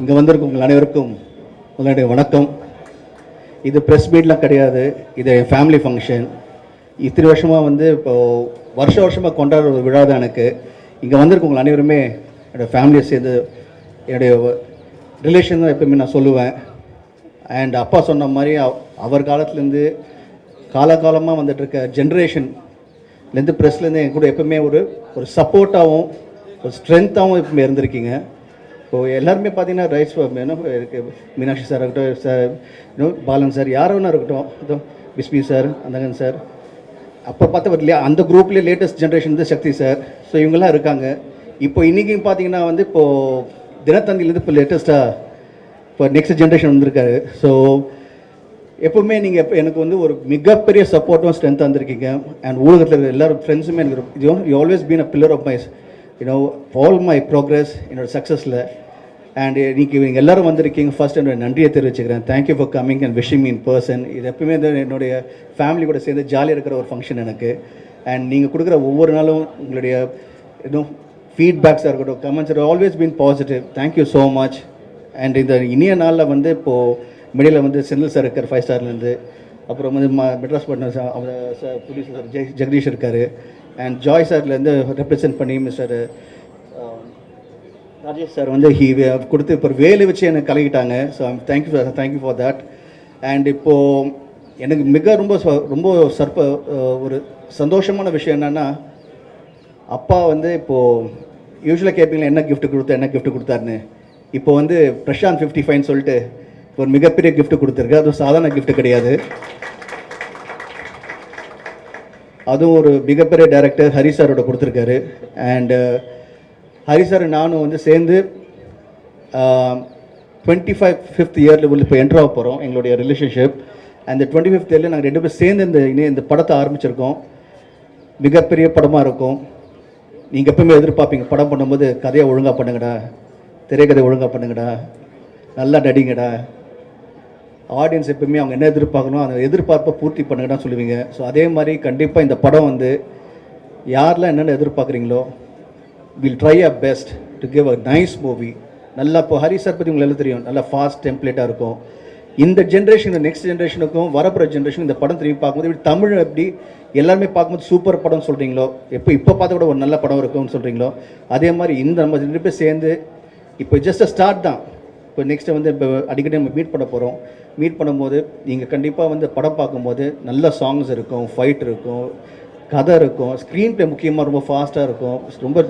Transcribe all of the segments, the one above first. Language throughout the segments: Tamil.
இங்கே வந்திருக்கும் உங்கள் அனைவருக்கும் உங்களுடைய வணக்கம். இது ப்ரெஸ் மீட்லாம் கிடையாது, இது என் ஃபேமிலி ஃபங்க்ஷன். இத்தனை வருஷமாக வந்து இப்போது வருஷமாக கொண்டாடுற ஒரு விழா தான் எனக்கு. இங்கே வந்திருக்கும் உங்கள் அனைவருமே என்னோடய ஃபேமிலியை சேர்ந்து என்னுடைய ரிலேஷன் தான் எப்போயுமே நான் சொல்லுவேன். அண்ட் அப்பா சொன்ன மாதிரி அவர் காலத்துலேருந்து காலகாலமாக வந்துட்டுருக்க ஜென்ரேஷன்லேருந்து ப்ரெஸ்லேருந்து என் கூட எப்போவுமே ஒரு சப்போர்ட்டாகவும் ஒரு ஸ்ட்ரென்த்தாகவும் எப்பவுமே இருந்திருக்கீங்க. இப்போது எல்லாருமே பார்த்தீங்கன்னா ரைட்ஸ் இருக்குது, மீனாட்சி சார் இருக்கட்டும், சார் பாலன் சார், யார் வேணா இருக்கட்டும், இதோ பிஸ்மி சார், அந்தகன் சார், அப்போ பார்த்தவர் இல்லையா அந்த குரூப்லேயே லேட்டஸ்ட் ஜென்ரேஷன் வந்து சக்தி சார். ஸோ இவங்கெல்லாம் இருக்காங்க. இப்போ இன்றைக்கும் பார்த்தீங்கன்னா வந்து இப்போது தினத்தந்திலேருந்து இப்போ லேட்டஸ்ட்டாக இப்போ நெக்ஸ்ட் ஜென்ரேஷன் வந்திருக்காரு. ஸோ எப்போவுமே நீங்கள் எனக்கு வந்து ஒரு மிகப்பெரிய சப்போர்ட்டும் ஸ்ட்ரென்த்தாக வந்திருக்கீங்க. அண்ட் ஊடகத்தில் இருக்கிற எல்லாரும் ஃப்ரெண்ட்ஸுமே எனக்கு you always been a pillar of my all my progress, என்னோடய சக்ஸஸில். அண்ட் நீங்கள் எல்லோரும் வந்திருக்கீங்க. ஃபர்ஸ்ட் என்னோட நன்றியை தெரிவிச்சுக்கிறேன். Thank you for coming and wishing me in person. இது எப்பவுமே என்னுடைய ஃபேமிலி கூட சேர்ந்து ஜாலியாக இருக்கிற ஒரு ஃபங்க்ஷன் எனக்கு. அண்ட் நீங்கள் கொடுக்குற ஒவ்வொரு நாளும் உங்களுடைய ஃபீட்பேக்ஸாக இருக்கட்டும், comments are always been positive. Thank you so much. And இந்த இனிய நாளில் வந்து இப்போது மிடில் வந்து செந்தில் சார் இருக்கார் 5 ஸ்டார்லேருந்து, அப்புறம் வந்து மெட்ராஸ் பட்னர் சார், அவர் சார் ப்ரொடியூசர் சார் ஜெகதீஷ் இருக்கார். அண்ட் ஜாய் சார்லேருந்து ரெப்ரசன்ட் பண்ணி மிஸ்டர் ராஜேஷ் சார் வந்து கொடுத்து இப்போ வேலை வச்சு எனக்கு கலக்கிட்டாங்க. So thank you for that. அண்ட் இப்போது எனக்கு ரொம்ப ஒரு சந்தோஷமான விஷயம் என்னென்னா, அப்பா வந்து இப்போது யூஸ்வலாக கேட்பீங்களா என்ன கிஃப்ட் கொடுத்தாருன்னு. இப்போ வந்து பிரசாந்த் 55 சொல்லிட்டு ஒரு மிகப்பெரிய கிஃப்ட் கொடுத்துருக்கு. அதுவும் சாதாரண கிஃப்ட் கிடையாது. அதுவும் ஒரு மிகப்பெரிய டைரக்டர் ஹரி சாரோட கொடுத்துருக்காரு. அண்டு ஹரி சார் நானும் வந்து சேர்ந்து 25th இயரில் இப்போ என்ட்ரு ஆக போகிறோம் எங்களுடைய ரிலேஷன்ஷிப். அந்த 25th இயரில் நாங்கள் 2 பேரும் சேர்ந்து இந்த படத்தை ஆரம்பிச்சிருக்கோம். மிகப்பெரிய படமாக இருக்கும். நீங்கள் எப்பவுமே எதிர்பார்ப்பீங்க படம் பண்ணும்போது கதையை ஒழுங்காக பண்ணுங்கடா, திரைக்கதை ஒழுங்காக பண்ணுங்கடா, நல்லா நடிங்கடா. ஆடியன்ஸ் எப்பவுமே அவங்க என்ன எதிர்பார்க்கணும் அந்த எதிர்பார்ப்பை பூர்த்தி பண்ணுங்கன்னு சொல்லுவீங்க. ஸோ அதே மாதிரி கண்டிப்பாக இந்த படம் வந்து யாரெல்லாம் என்னென்ன எதிர்பார்க்குறீங்களோ will try a best to give a nice movie. நல்லா இப்போ ஹரி சார் பற்றி உங்களுக்கு எல்லாம் தெரியும், நல்லா ஃபாஸ்ட் டெம்ப்ளேட்டாக இருக்கும். இந்த ஜென்ரேஷன் இந்த நெக்ஸ்ட் ஜென்ரேஷனுக்கும் வரப்போகிற ஜென்ரேஷன் இந்த படம் திரும்பி பார்க்கும்போது இப்படி தமிழ் எப்படி எல்லாருமே பார்க்கும்போது சூப்பர் படம் சொல்கிறீங்களோ, இப்போ பார்த்த கூட ஒரு நல்ல படம் இருக்கும்னு சொல்கிறீங்களோ, அதே மாதிரி இந்த நம்ம 2 பேர் சேர்ந்து இப்போ ஜஸ்ட் அ ஸ்டார்ட் தான். இப்போ நெக்ஸ்ட்டு வந்து இப்போ அடிக்கடி நம்ம மீட் பண்ண போகிறோம். மீட் பண்ணும்போது நீங்கள் கண்டிப்பாக வந்து படம் பார்க்கும்போது நல்ல சாங்ஸ் இருக்கும், ஃபைட் இருக்கும், கதை இருக்கும், ஸ்க்ரீன் ப்ளே முக்கியமாக ரொம்ப ஃபாஸ்ட்டாக இருக்கும், ரொம்ப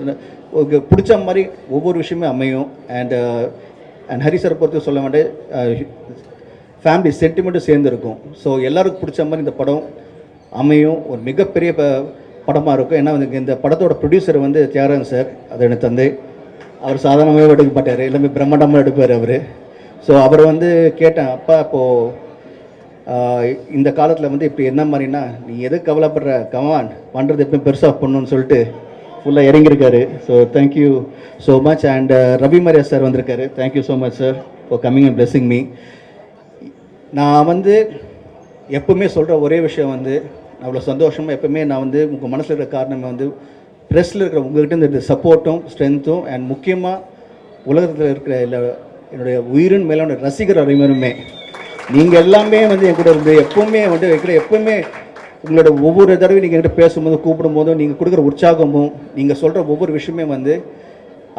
பிடிச்ச மாதிரி ஒவ்வொரு விஷயமே அமையும். அண்ட் ஹரி சார் பொறுத்து சொல்ல வேண்டிய ஃபேமிலி சென்டிமெண்ட்டும் சேர்ந்துருக்கும். ஸோ எல்லாருக்கும் பிடிச்ச மாதிரி இந்த படம் அமையும். ஒரு மிகப்பெரிய படமாக இருக்கும். ஏன்னா இந்த படத்தோட ப்ரொடியூசர் வந்து தியாகராஜன் சார், அது எனக்கு தந்தை. அவர் சாதாரணமாகவே எடுக்க மாட்டார், எல்லாமே பிரம்மாண்டமாக எடுப்பார் அவர். ஸோ அவர் வந்து கேட்டேன், அப்பா இப்போது இந்த காலத்தில் வந்து இப்போ என்ன மாதிரினா நீ எது கவலைப்படுற, கமான் பண்ணுறது எப்பயும் பெருசாக பண்ணணும்னு சொல்லிட்டு ஃபுல்லாக இறங்கியிருக்காரு. So thank you so much. And Ravi Maria sir வந்திருக்காரு. Thank you so much sir for coming and blessing me. நான் வந்து எப்பவுமே சொல்கிற ஒரே விஷயம் வந்து அவ்வளோ சந்தோஷமாக எப்பவுமே நான் வந்து உங்கள் மனசில் இருக்கிற காரணமே வந்து ப்ரெஸ்ஸில் இருக்கிற உங்கள்கிட்ட இந்த சப்போர்ட்டும் ஸ்ட்ரென்த்தும் அண்ட் முக்கியமாக உலகத்தில் இருக்கிற என்னுடைய உயிரின் மேலான ரசிகர் அனைவருமே நீங்கள் எல்லாமே வந்து என் கூட இருந்து எப்போவுமே வந்து எப்போவுமே உங்களோட ஒவ்வொரு தடவையும் நீங்கள் என்கிட்ட பேசும்போது கூப்பிடும்போதும் நீங்கள் கொடுக்குற உற்சாகமும் நீங்கள் சொல்கிற ஒவ்வொரு விஷயமே வந்து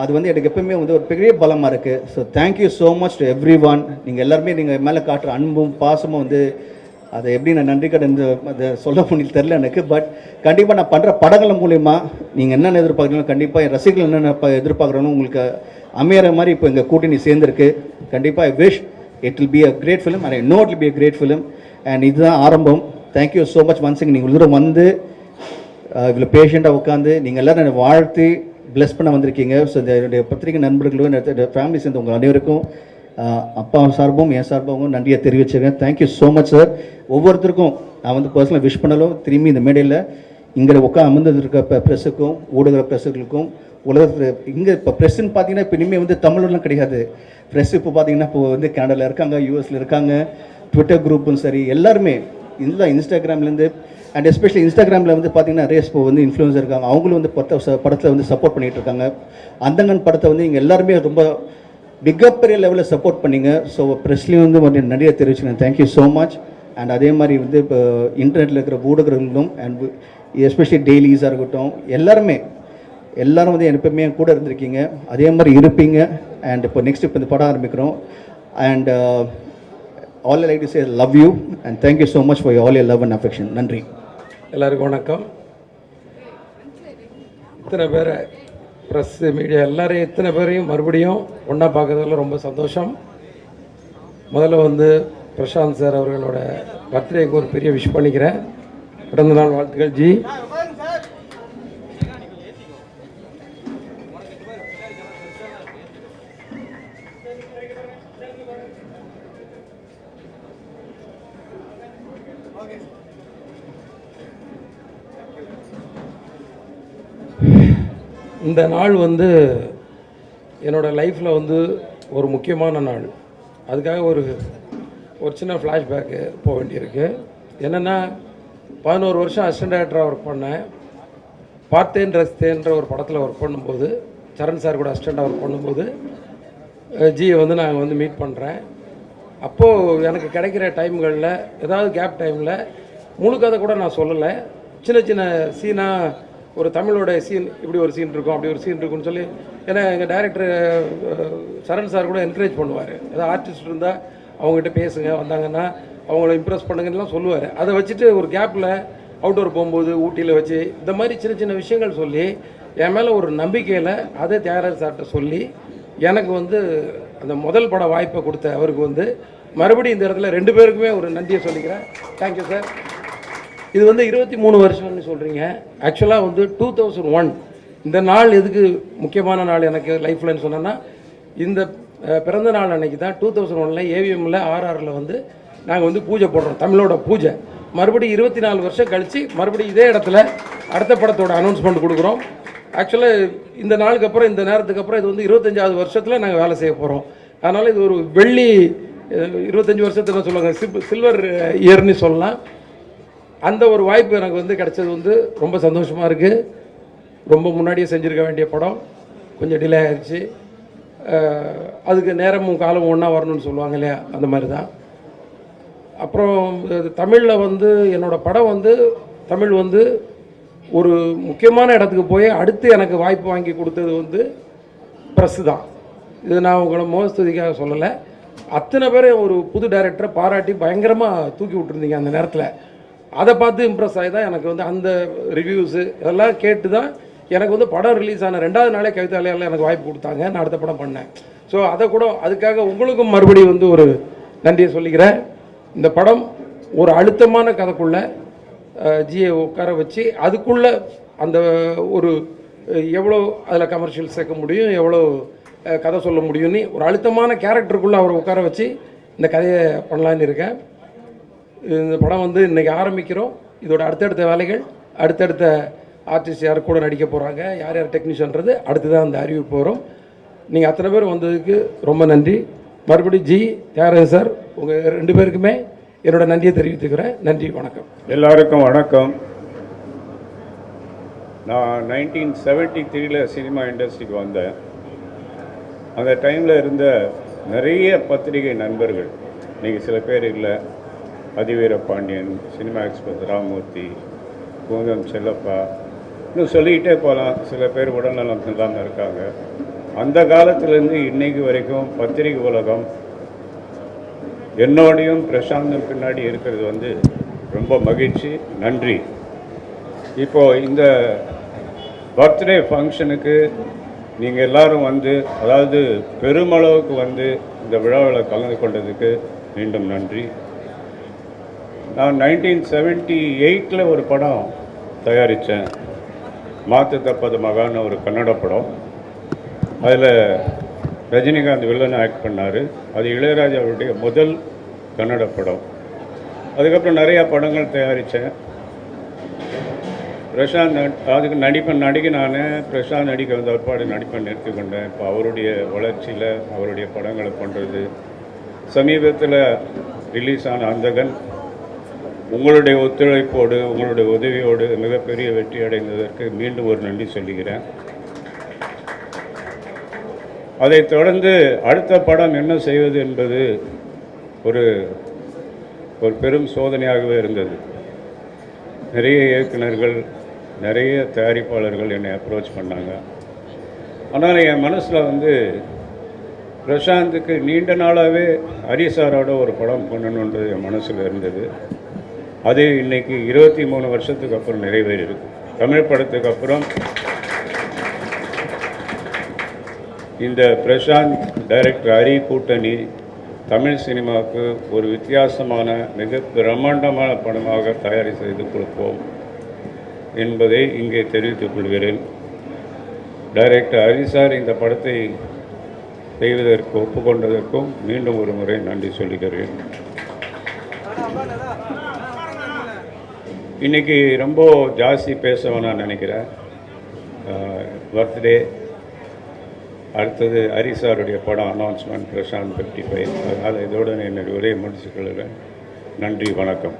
அது வந்து எனக்கு எப்பவுமே வந்து ஒரு பெரிய பலமாக இருக்குது. So thank you so much to every one. நீங்கள் எல்லாருமே நீங்கள் மேலே காட்டுற அன்பும் பாசமும் வந்து அதை எப்படி நான் நன்றி கடன் அதை சொல்ல முடியல தெரில எனக்கு. பட் கண்டிப்பாக நான் பண்ணுற படங்கள் மூலிமா நீங்கள் என்னென்ன எதிர்பார்க்குறீங்களோ கண்டிப்பாக என் ரசிகர்கள் என்னென்ன எதிர்பார்க்குறோன்னு உங்களுக்கு அமையிற மாதிரி இப்போ எங்கள் கூட்டணி சேர்ந்துருக்கு. கண்டிப்பாக I wish it will be a great film and I know it will be a great film. And இதுதான் ஆரம்பம். Thank you so much once. நீங்கள் தூரம் வந்து இவ்வளோ பேஷண்ட்டாக உட்காந்து நீங்கள் எல்லோரும் என்னை வாழ்த்தி பிளஸ் பண்ண வந்திருக்கீங்க. ஸோ என்னுடைய பத்திரிகை நண்பர்களும் என்னுடைய ஃபேமிலி சேர்ந்து உங்கள் அனைவருக்கும் அப்பா சார்பும் என் சார்பாகவும் நன்றியை தெரிவிச்சிருக்கேன். Thank you so much sir. ஒவ்வொருத்தருக்கும் நான் வந்து பர்சனலாக விஷ் பண்ணாலும் திரும்பி இந்த மேடையில் இங்கே அமர்ந்து இருக்க ப்ரெஸ்ஸுக்கும் ஊடக ப்ரெஸ்ஸுகளுக்கும் உலகத்தில் இங்கே இப்போ ப்ரெஸ்ஸுன்னு பார்த்தீங்கன்னா இப்போ இனிமேல் வந்து தமிழ்லாம் கிடையாது. ப்ரெஸ் இப்போ பார்த்தீங்கன்னா இப்போ வந்து கனடாவில் இருக்காங்க, யூஎஸில் இருக்காங்க, ட்விட்டர் குரூப்பும் சரி எல்லாருமே இதுதான் இன்ஸ்டாகிராம்லேருந்து அண்ட் எஸ்பெஷலி இன்ஸ்டாகிராமில் வந்து பார்த்தீங்கன்னா நிறைய இப்போ வந்து இன்ஃப்ளூயன்சர் இருக்காங்க. அவங்களும் வந்து படத்தில் வந்து சப்போர்ட் பண்ணிகிட்டு இருக்காங்க. அந்தங்கன் படத்தை வந்து இங்கே எல்லாருமே ரொம்ப மிகப்பெரிய லெவலில் சப்போர்ட் பண்ணிங்க. ஸோ ப்ரெஸ்லேயும் வந்து நிறைய தெரிவிச்சுங்க, தேங்க்யூ ஸோ மச். அண்ட் அதே மாதிரி வந்து இப்போ இன்டர்நெட்டில் இருக்கிற ஊடகங்களும் அண்ட் எஸ்பெஷலி டெய்லிஸாக இருக்கட்டும், எல்லோரும் வந்து எப்பவுமே கூட இருந்திருக்கீங்க, அதே மாதிரி இருப்பீங்க. அண்ட் இப்போ நெக்ஸ்ட் இப்போ இந்த படம் ஆரம்பிக்கிறோம். And all I like to say love you and thank you so much for all your love and affection. நன்றி. எல்லாருக்கும் வணக்கம். இத்தனை பேரை ப்ரெஸ் மீடியா எல்லாரையும் இத்தனை பேரையும் மறுபடியும் ஒன்றா பார்க்குறதுல ரொம்ப சந்தோஷம். முதல்ல வந்து பிரசாந்த் சார் அவர்களோட பர்த்டேக்கு ஒரு பெரிய விஷ் பண்ணிக்கிறேன். பிறந்தநாள் வாழ்த்துக்கள் ஜி. இந்த நாள் வந்து என்னோடய லைஃப்பில் வந்து ஒரு முக்கியமான நாள். அதுக்காக ஒரு சின்ன ஃப்ளாஷ்பேக்கு போக வேண்டியிருக்கு. என்னென்னா 11 வருஷம் அசிஸ்டன்ட் டைரக்டராக ஒர்க் பண்ணேன். பார்த்தேன் ரசித்தேன்ற ஒரு படத்தில் ஒர்க் பண்ணும்போது, சரண் சார் கூட அசிஸ்டண்ட்டாக ஒர்க் பண்ணும்போது ஜியை வந்து நாங்கள் வந்து மீட் பண்ணுறேன். அப்போது எனக்கு கிடைக்கிற டைம்களில் ஏதாவது கேப் டைமில் முழு கதை கூட நான் சொல்லலை, சின்ன சின்ன சீனாக ஒரு தமிழோட சீன், இப்படி ஒரு சீன் இருக்கும், அப்படி ஒரு சீன் இருக்குன்னு சொல்லி, ஏன்னா எங்கள் டைரக்டர் சரண் சார் கூட என்கரேஜ் பண்ணுவார். ஏதாவது ஆர்டிஸ்ட் இருந்தால் அவங்ககிட்ட பேசுங்க, வந்தாங்கன்னா அவங்கள இம்ப்ரெஸ் பண்ணுங்கலாம் சொல்லுவார். அதை வச்சுட்டு ஒரு கேப்பில் அவுட்டோர் போகும்போது ஊட்டியில் வச்சு இந்த மாதிரி சின்ன சின்ன விஷயங்கள் சொல்லி என் மேலே ஒரு நம்பிக்கையில் அதை தியாகராஜ் சார்கிட்ட சொல்லி எனக்கு வந்து அந்த முதல் பட வாய்ப்பை கொடுத்த அவருக்கு வந்து மறுபடியும் இந்த இடத்துல 2 பேருக்குமே ஒரு நன்றியை சொல்லிக்கிறேன். Thank you sir. இது வந்து 23 வருஷம்னு சொல்கிறீங்க. ஆக்சுவலாக வந்து 2001 இந்த நாள் எதுக்கு முக்கியமான நாள் எனக்கு லைஃப்லன்னு சொன்னேன்னா, இந்த பிறந்த நாள் அன்றைக்கி தான் 2001 ஏவிஎம்மில் ஆர்ஆரில் வந்து நாங்கள் வந்து பூஜை போடுறோம், தமிழோட பூஜை. மறுபடியும் 24 வருஷம் கழித்து மறுபடியும் இதே இடத்துல அடுத்த படத்தோட அனௌன்ஸ்மெண்ட் கொடுக்குறோம். ஆக்சுவலாக இந்த நாளுக்கு அப்புறம், இந்த நேரத்துக்கு அப்புறம் இது வந்து 25வது வருஷத்தில் நாங்கள் வேலை செய்ய போகிறோம். அதனால் இது ஒரு வெள்ளி 25 வருஷத்துல சொல்லுவாங்க, சில்வர் இயர்னு சொல்லலாம். அந்த ஒரு வாய்ப்பு எனக்கு வந்து கிடைச்சது வந்து ரொம்ப சந்தோஷமாக இருக்குது. ரொம்ப முன்னாடியே செஞ்சுருக்க வேண்டிய படம் கொஞ்சம் டிலே ஆகிடுச்சு. அதுக்கு நேரமும் காலமும் ஒன்றா வரணும்னு சொல்லுவாங்க இல்லையா, அந்த மாதிரி தான். அப்புறம் தமிழில் வந்து என்னோடய படம் வந்து தமிழ் வந்து ஒரு முக்கியமான இடத்துக்கு போய் அடுத்து எனக்கு வாய்ப்பு வாங்கி கொடுத்தது வந்து ப்ரெஸ்ஸு தான். இது நான் உங்களை மோஸ்துதிக்காக சொல்லலை. அத்தனை பேரை ஒரு புது டைரக்டரை பாராட்டி பயங்கரமாக தூக்கி விட்டுருந்தீங்க அந்த நேரத்தில். அதை பார்த்து இம்ப்ரெஸ் ஆகி தான் எனக்கு வந்து அந்த ரிவ்யூஸு இதெல்லாம் கேட்டு தான் எனக்கு வந்து படம் ரிலீஸ் ஆன 2வது நாளே கவிதாலயம் எனக்கு வாய்ப்பு கொடுத்தாங்க. நான் அடுத்த படம் பண்ணேன். ஸோ அதை கூட அதுக்காக உங்களுக்கும் மறுபடியும் வந்து ஒரு நன்றியை சொல்லிக்கிறேன். இந்த படம் ஒரு அழுத்தமான கதைக்குள்ளே ஜியை உட்கார வச்சு அதுக்குள்ளே அந்த ஒரு எவ்வளோ அதில் கமர்ஷியல் சேர்க்க முடியும், எவ்வளோ கதை சொல்ல முடியும்னு ஒரு அழுத்தமான கேரக்டருக்குள்ளே அவரை உட்கார வச்சு இந்த கதையை பண்ணலான்னு இருக்கேன். இந்த படம் வந்து இன்றைக்கி ஆரம்பிக்கிறோம். இதோட அடுத்தடுத்த வேலைகள், அடுத்தடுத்த ஆர்டிஸ்ட் யார் கூட நடிக்க போகிறாங்க, யார் யார் டெக்னீஷியன்றது அடுத்து தான் அந்த அறிவிப்பு வரும். நீங்கள் அத்தனை பேர் வந்ததுக்கு ரொம்ப நன்றி. மறுபடியும் ஜி, தியாகராஜன் சார், உங்கள் 2 பேருக்குமே என்னோட நன்றியை தெரிவித்துக்கிறேன். நன்றி, வணக்கம். எல்லாருக்கும் வணக்கம். நான் 1973 சினிமா இண்டஸ்ட்ரிக்கு வந்தேன். அந்த டைமில் இருந்த நிறைய பத்திரிகை நண்பர்கள், நீங்கள் சில பேர் இல்லை, அதிவீர பாண்டியன், சினிமா எக்ஸ்பிரஸ் ராமூர்த்தி, பூங்கம் செல்லப்பா, இன்னும் சொல்லிக்கிட்டே போகலாம். சில பேர் உடல்நலம் இல்லாமல் இருக்காங்க. அந்த காலத்திலேருந்து இன்றைக்கு வரைக்கும் பத்திரிகை உலகம் என்னோடையும் பிரசாந்தம் பின்னாடி இருக்கிறது வந்து ரொம்ப மகிழ்ச்சி, நன்றி. இப்போது இந்த பர்த்டே ஃபங்க்ஷனுக்கு நீங்கள் எல்லோரும் வந்து, அதாவது பெருமளவுக்கு வந்து இந்த விழாவில் கலந்து கொண்டதுக்கு மீண்டும் நன்றி. நான் 1978 ஒரு படம் தயாரித்தேன், மாத்து தப்பது மகான்னு ஒரு கன்னட படம். அதில் ரஜினிகாந்த் வில்லன் ஆக்ட் பண்ணார். அது இளையராஜாவுடைய முதல் கன்னட படம். அதுக்கப்புறம் நிறையா படங்கள் தயாரித்தேன். பிரசாந்த் அதுக்கு நடிக்க நான் பிரசாந்த் நடிக்க வந்த ஒருபாடு நடிப்பை நிறுத்திக்கொண்டேன். இப்போ அவருடைய வளர்ச்சியில் அவருடைய படங்களை பண்ணுறது. சமீபத்தில் ரிலீஸ் ஆன அந்தகன் உங்களுடைய ஒத்துழைப்போடு, உங்களுடைய உதவியோடு மிகப்பெரிய வெற்றி அடைந்ததற்கு மீண்டும் ஒரு நன்றி சொல்லுகிறேன். அதைத் தொடர்ந்து அடுத்த படம் என்ன செய்வது என்பது ஒரு ஒரு பெரும் சோதனையாகவே இருந்தது. நிறைய இயக்குனர்கள், நிறைய தயாரிப்பாளர்கள் என்னை அப்ரோச் பண்ணாங்க. ஆனால் என் மனசில் வந்து பிரசாந்துக்கு நீண்ட நாளாகவே ஹரிசாரோட ஒரு படம் பண்ணணுன்றது என் மனசில் இருந்தது. அது இன்றைக்கி 23 வருஷத்துக்கு அப்புறம் நிறைவேறியிருக்கு. தமிழ் படத்துக்கு அப்புறம் இந்த பிரசாந்த் டைரக்டர் ஹரி கூட்டணி தமிழ் சினிமாவுக்கு ஒரு வித்தியாசமான மிக பிரம்மாண்டமான படமாக தயாரி செய்து கொடுப்போம் என்பதை இங்கே தெரிவித்துக் கொள்கிறேன். டைரக்டர் ஹரி சார் இந்த படத்தை செய்வதற்கு ஒப்புக்கொண்டதற்கும் மீண்டும் ஒரு முறை நன்றி சொல்லுகிறேன். இன்றைக்கி ரொம்ப ஜாஸ்தி பேச நான் நினைக்கிறேன். பர்த்டே, அடுத்தது ஹரிசாருடைய படம் அனௌன்ஸ்மெண்ட் பிரசாந்த் 55. அதனால் இதோடு என்னுடைய உரையை முடிச்சுக்கொள்கிறேன். நன்றி, வணக்கம்.